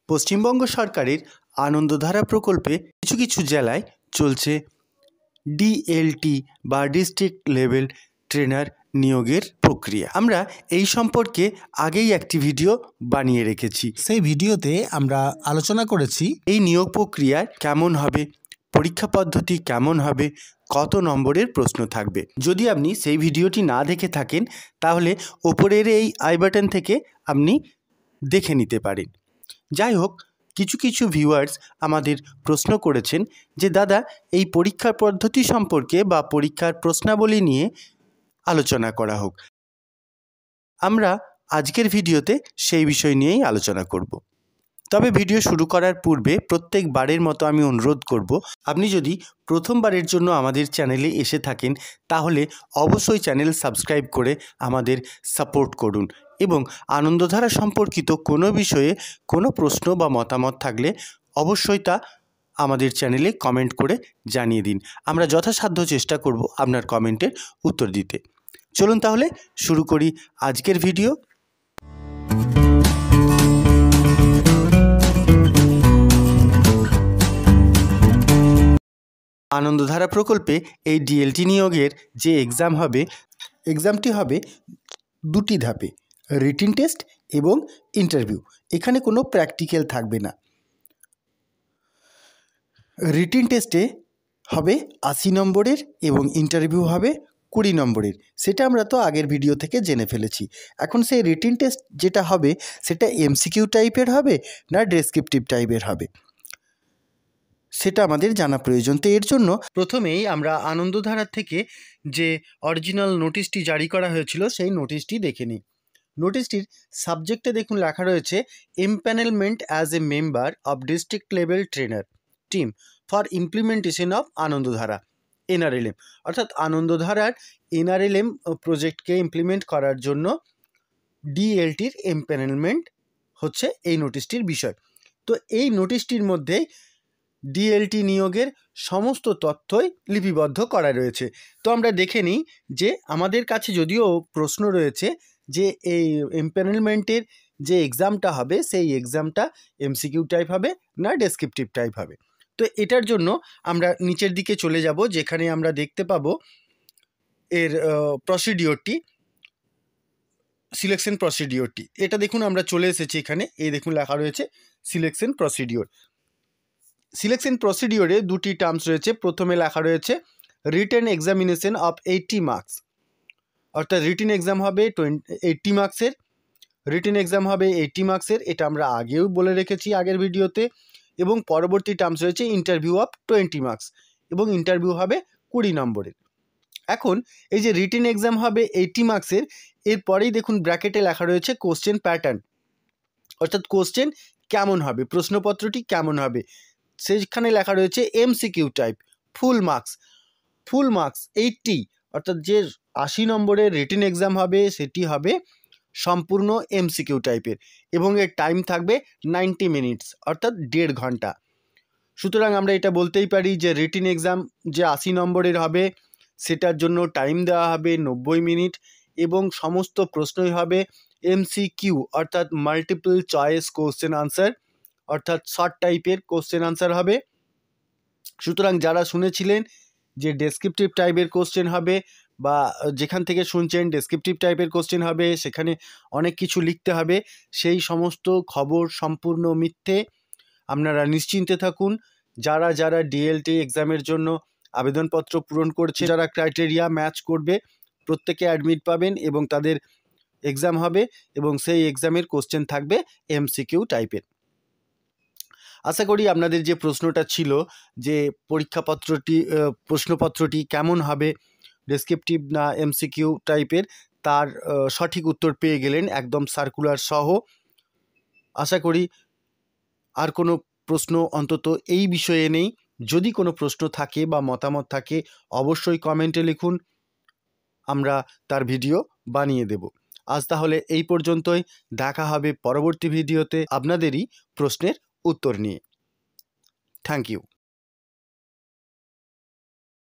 পশ্চিমবঙ্গ সরকারের আনন্দধারা প্রকল্পে কিছু কিছু জেলায় চলছে ডিএলটি বা ডিস্ট্রিক্ট লেভেল ট্রেনার নিয়োগের প্রক্রিয়া। আমরা এই সম্পর্কে আগেই একটি ভিডিও বানিয়ে রেখেছি। সেই ভিডিওতে আমরা আলোচনা করেছি এই নিয়োগ প্রক্রিয়া কেমন হবে, পরীক্ষা পদ্ধতি কেমন হবে, কত নম্বরের প্রশ্ন থাকবে। যদি আপনি সেই ভিডিওটি না দেখে থাকেন তাহলে ওপরের এই আই বাটন থেকে আপনি দেখে নিতে পারেন। যাই হোক, কিছু কিছু ভিউয়ার্স আমাদের প্রশ্ন করেছেন যে দাদা এই পরীক্ষার পদ্ধতি সম্পর্কে বা পরীক্ষার প্রশ্নাবলী নিয়ে আলোচনা করা হোক। আমরা আজকের ভিডিওতে সেই বিষয় নিয়েই আলোচনা করব। তবে ভিডিও শুরু করার পূর্বে প্রত্যেকবারের মতো আমি অনুরোধ করব, আপনি যদি প্রথমবারের জন্য আমাদের চ্যানেলে এসে থাকেন তাহলে অবশ্যই চ্যানেল সাবস্ক্রাইব করে আমাদের সাপোর্ট করুন এবং আনন্দধারা সম্পর্কিত কোনো বিষয়ে কোনো প্রশ্ন বা মতামত থাকলে অবশ্যই তা আমাদের চ্যানেলে কমেন্ট করে জানিয়ে দিন। আমরা যথাসাধ্য চেষ্টা করব আপনার কমেন্টের উত্তর দিতে। চলুন তাহলে শুরু করি আজকের ভিডিও। আনন্দধারা প্রকল্পে এই ডিএলটি নিয়োগের যে এক্সাম হবে, এক্সামটি হবে দুটি ধাপে, রিটিন টেস্ট এবং ইন্টারভিউ। এখানে কোনো প্র্যাকটিক্যাল থাকবে না। রিটিন টেস্টে হবে 80 নম্বরের এবং ইন্টারভিউ হবে 20 নম্বরের। সেটা আমরা তো আগের ভিডিও থেকে জেনে ফেলেছি। এখন সেই রিটিন টেস্ট যেটা হবে সেটা এমসিকিউ টাইপের হবে না ডেসক্রিপটিভ টাইপের হবে সেটা আমাদের জানা প্রয়োজন। তো এর জন্য প্রথমেই আমরা আনন্দধারা থেকে যে অরিজিনাল নোটিশটি জারি করা হয়েছিল সেই নোটিশটি দেখে নিই। নোটিশটির সাবজেক্টে দেখুন লেখা রয়েছে empanelment as a member of district level trainer team for implementation of Anandadhara NRLM, অর্থাৎ আনন্দধারার এনআরএলএম প্রজেক্টকে ইমপ্লিমেন্ট করার জন্য ডিএলটির এমপ্যানেলমেন্ট হচ্ছে এই নোটিশটির বিষয়। তো এই নোটিশটির মধ্যে ডিএলটি নিয়োগের সমস্ত তথ্যই লিপিবদ্ধ করা রয়েছে। তো আমরা দেখে নিই যে আমাদের কাছে যদিও প্রশ্ন রয়েছে যে এই এমপ্যানেলমেন্টের যে এক্সামটা হবে সেই এক্সামটা এমসিকিউ টাইপ হবে না ডেসক্রিপটিভ টাইপ হবে। তো এটার জন্য আমরা নিচের দিকে চলে যাব, যেখানে আমরা দেখতে পাবো এর প্রসিডিওরটি, সিলেকশন প্রসিডিওরটি। এটা দেখুন আমরা চলে এসেছি এখানে, এই দেখুন লেখা রয়েছে সিলেকশন প্রসিডিওর। সিলেকশন প্রসিডিওরে দুটি টার্মস রয়েছে। প্রথমে লেখা রয়েছে রিটেন এক্সামিনেশন অফ 80 মার্কস, অর্থাৎ রিটেন এক্সাম হবে 80 মার্কসের। রিটেন এক্সাম হবে 80 মার্কসের, এটা আমরা আগেও বলে রেখেছি আগের ভিডিওতে। এবং পরবর্তী টার্মস রয়েছে ইন্টারভিউ অফ 20 মার্কস, এবং ইন্টারভিউ হবে 20 নম্বরের। এখন এই যে রিটেন এক্সাম হবে 80 মার্কসের, এরপরেই দেখুন ব্র্যাকেটে লেখা রয়েছে কোশ্চেন প্যাটার্ন, অর্থাৎ কোশ্চেন কেমন হবে, প্রশ্নপত্রটি কেমন হবে। সেখানে লেখা রয়েছে এমসিকিউ টাইপ, ফুল মার্কস 80, অর্থাৎ যে 80 নম্বরের রিটেন এক্সাম হবে সেটি হবে সম্পূর্ণ এমসিকিউ টাইপের এবং এর টাইম থাকবে 90 মিনিটস, অর্থাৎ 1.5 ঘন্টা। সুতরাং আমরা এটা বলতেই পারি যে রিটেন এক্সাম যে 80 নম্বরের হবে সেটার জন্য টাইম দেওয়া হবে 90 মিনিট এবং সমস্ত প্রশ্নই হবে এমসিকিউ, অর্থাৎ মাল্টিপল চয়েস কোশ্চেন আনসার, অর্থাৎ শর্ট টাইপের কোশ্চেন আনসার হবে। সুতরাং যারা শুনেছিলেন যে ডেসক্রিপটিভ টাইপের কোশ্চেন হবে বা যেখান থেকে শুনছেন ডেসক্রিপটিভ টাইপের কোশ্চেন হবে, সেখানে অনেক কিছু লিখতে হবে, সেই সমস্ত খবর সম্পূর্ণ মিথ্যে। আপনারা নিশ্চিন্তে থাকুন। যারা যারা ডিএলটি এক্সামের জন্য আবেদনপত্র পূরণ করছে, যারা ক্রাইটেরিয়া ম্যাচ করবে, প্রত্যেকে অ্যাডমিট পাবেন এবং তাদের এক্সাম হবে এবং সেই এক্সামের কোশ্চেন থাকবে এমসিকিউ টাইপের। আশা করি আপনাদের যে প্রশ্নটা ছিল যে প্রশ্নপত্রটি কেমন হবে, ডেসক্রিপটিভ না এমসিকিউ টাইপের, তার সঠিক উত্তর পেয়ে গেলেন একদম সার্কুলার সহ। আশা করি আর কোনো প্রশ্ন অন্তত এই বিষয়ে নেই। যদি কোনো প্রশ্ন থাকে বা মতামত থাকে অবশ্যই কমেন্টে লিখুন, আমরা তার ভিডিও বানিয়ে দেব। আজ তাহলে এই পর্যন্তই, দেখা হবে পরবর্তী ভিডিওতে আপনাদেরই প্রশ্নের উত্তর নিয়ে। Thank you.